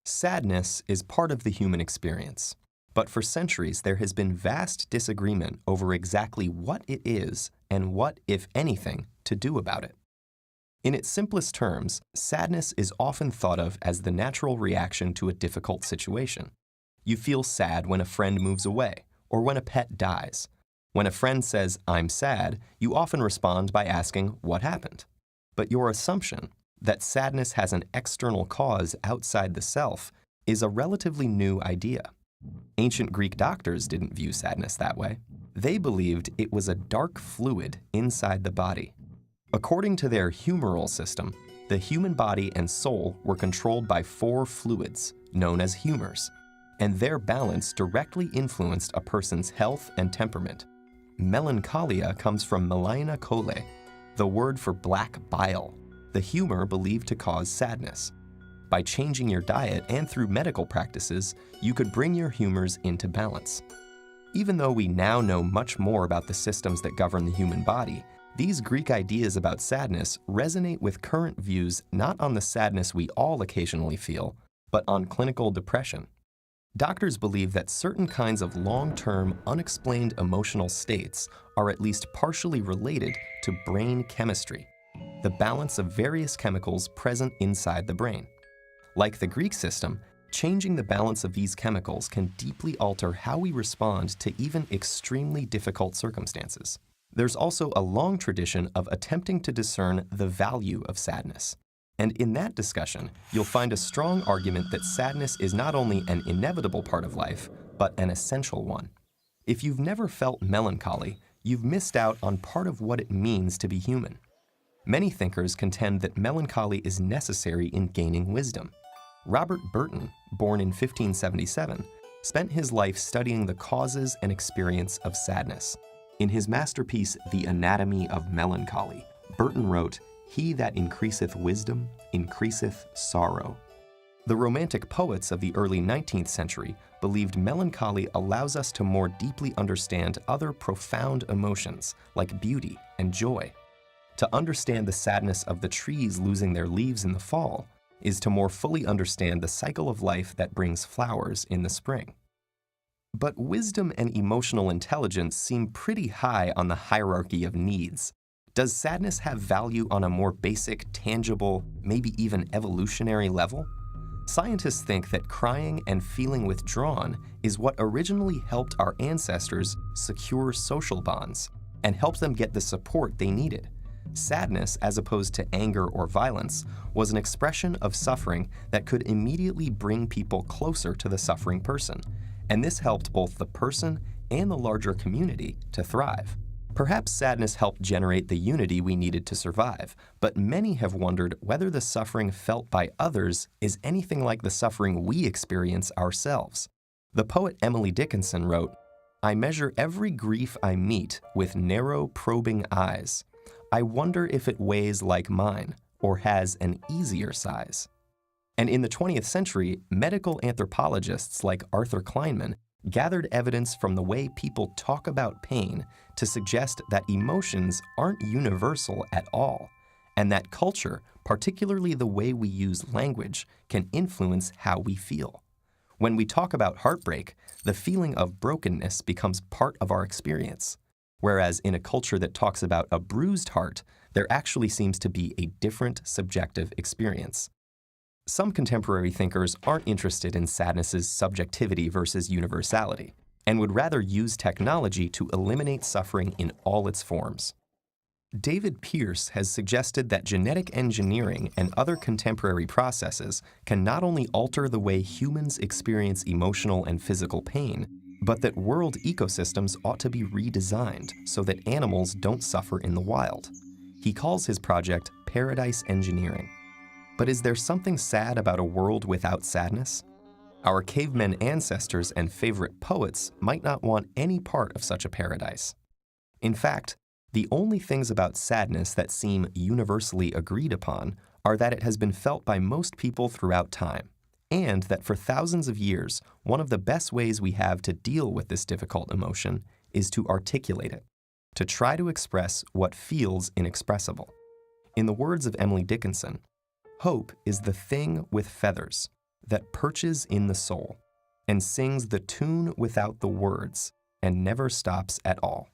Sadness is part of the human experience, but for centuries there has been vast disagreement over exactly what it is and what, if anything, to do about it. In its simplest terms, sadness is often thought of as the natural reaction to a difficult situation. You feel sad when a friend moves away or when a pet dies. When a friend says, "I'm sad," you often respond by asking, "What happened?" But your assumption that sadness has an external cause outside the self is a relatively new idea. Ancient Greek doctors didn't view sadness that way. They believed it was a dark fluid inside the body. According to their humoral system, the human body and soul were controlled by 4 fluids, known as humors, and their balance directly influenced a person's health and temperament. Melancholia comes from melaina chole, the word for black bile, the humor believed to cause sadness. By changing your diet and through medical practices, you could bring your humors into balance. Even though we now know much more about the systems that govern the human body, these Greek ideas about sadness resonate with current views not on the sadness we all occasionally feel, but on clinical depression. Doctors believe that certain kinds of long-term, unexplained emotional states are at least partially related to brain chemistry, the balance of various chemicals present inside the brain. Like the Greek system, changing the balance of these chemicals can deeply alter how we respond to even extremely difficult circumstances. There's also a long tradition of attempting to discern the value of sadness. And in that discussion, you'll find a strong argument that sadness is not only an inevitable part of life, but an essential one. If you've never felt melancholy, you've missed out on part of what it means to be human. Many thinkers contend that melancholy is necessary in gaining wisdom. Robert Burton, born in 1577, spent his life studying the causes and experience of sadness. In his masterpiece, The Anatomy of Melancholy, Burton wrote, "He that increaseth wisdom, increaseth sorrow." The Romantic poets of the early 19th century believed melancholy allows us to more deeply understand other profound emotions like beauty and joy. To understand the sadness of the trees losing their leaves in the fall is to more fully understand the cycle of life that brings flowers in the spring. But wisdom and emotional intelligence seem pretty high on the hierarchy of needs. Does sadness have value on a more basic, tangible, maybe even evolutionary level? Scientists think that crying and feeling withdrawn is what originally helped our ancestors secure social bonds and helped them get the support they needed. Sadness, as opposed to anger or violence, was an expression of suffering that could immediately bring people closer to the suffering person, and this helped both the person and the larger community to thrive. Perhaps sadness helped generate the unity we needed to survive, but many have wondered whether the suffering felt by others is anything like the suffering we experience ourselves. The poet Emily Dickinson wrote, "I measure every grief I meet with narrow, probing eyes. I wonder if it weighs like mine, or has an easier size." And in the 20th century, medical anthropologists like Arthur Kleinman gathered evidence from the way people talk about pain to suggest that emotions aren't universal at all, and that culture, particularly the way we use language, can influence how we feel. When we talk about heartbreak, the feeling of brokenness becomes part of our experience. Whereas in a culture that talks about a bruised heart, there actually seems to be a different subjective experience. Some contemporary thinkers aren't interested in sadness's subjectivity versus universality, and would rather use technology to eliminate suffering in all its forms. David Pierce has suggested that genetic engineering and other contemporary processes can not only alter the way humans experience emotional and physical pain, but that world ecosystems ought to be redesigned so that animals don't suffer in the wild. He calls his project paradise engineering. But is there something sad about a world without sadness? Our cavemen ancestors and favorite poets might not want any part of such a paradise. In fact, the only things about sadness that seem universally agreed upon are that it has been felt by most people throughout time, and that for thousands of years, one of the best ways we have to deal with this difficult emotion is to articulate it, to try to express what feels inexpressible. In the words of Emily Dickinson, "Hope is the thing with feathers. that perches in the soul and sings the tune without the words and never stops at all.